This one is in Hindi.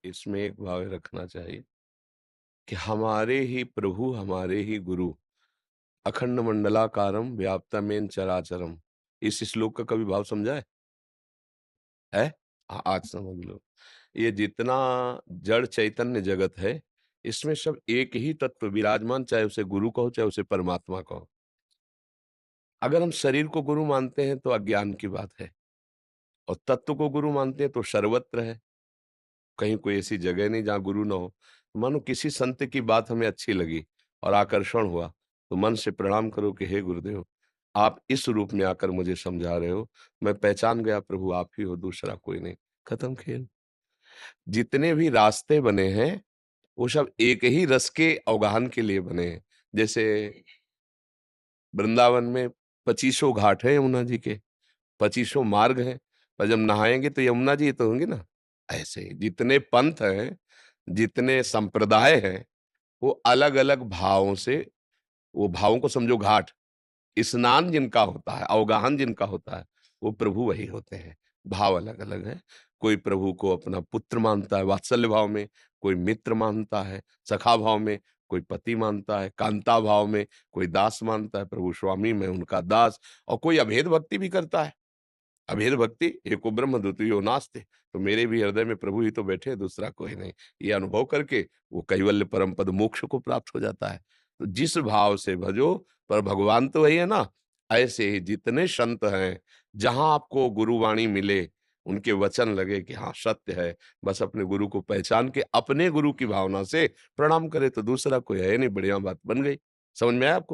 इसमें एक भाव रखना चाहिए कि हमारे ही प्रभु, हमारे ही गुरु, अखंड मंडलाकारम व्याप्तमेन चराचरम। इस श्लोक का कभी भाव समझा है? आज समझ लो। ये जितना जड़ चैतन्य जगत है, इसमें सब एक ही तत्व विराजमान, चाहे उसे गुरु कहो, चाहे उसे परमात्मा कहो। अगर हम शरीर को गुरु मानते हैं तो अज्ञान की बात है, और तत्व को गुरु मानते हैं तो सर्वत्र है। कहीं कोई ऐसी जगह नहीं जहाँ गुरु ना हो। मानो किसी संत की बात हमें अच्छी लगी और आकर्षण हुआ, तो मन से प्रणाम करो कि हे गुरुदेव, आप इस रूप में आकर मुझे समझा रहे हो, मैं पहचान गया प्रभु आप ही हो, दूसरा कोई नहीं। खत्म खेल। जितने भी रास्ते बने हैं, वो सब एक ही रस के अवगाहन के लिए बने हैं। जैसे वृंदावन में पचीसों घाट है यमुना जी के, पचीसों मार्ग हैं, पर जब नहाएँगे तो यमुना जी तो होंगे ना। ऐसे ही जितने पंथ हैं, जितने संप्रदाय हैं, वो अलग-अलग भावों से, वो भावों को समझो घाट, स्नान जिनका होता है, अवगाहन जिनका होता है, वो प्रभु वही होते हैं। भाव अलग-अलग हैं। कोई प्रभु को अपना पुत्र मानता है वात्सल्य भाव में, कोई मित्र मानता है सखा भाव में, कोई पति मानता है कांता भाव में, कोई दास मानता है प्रभु स्वामी मैं उनका दास, और कोई अभेद भक्ति भी करता है। अभेद भक्ति एको ब्रह्म द्वितीयो नास्ति, तो मेरे भी हृदय में प्रभु ही तो बैठे हैं, दूसरा कोई नहीं। ये अनुभव करके वो कैवल्य परम पद मोक्ष को प्राप्त हो जाता है। तो जिस भाव से भजो, पर भगवान तो वही है ना। ऐसे ही जितने संत हैं, जहां आपको गुरुवाणी मिले, उनके वचन लगे कि हाँ सत्य है, बस अपने गुरु को पहचान के अपने गुरु की भावना से प्रणाम करे, तो दूसरा कोई है नहीं। बढ़िया बात बन गई। समझ में आया आपको?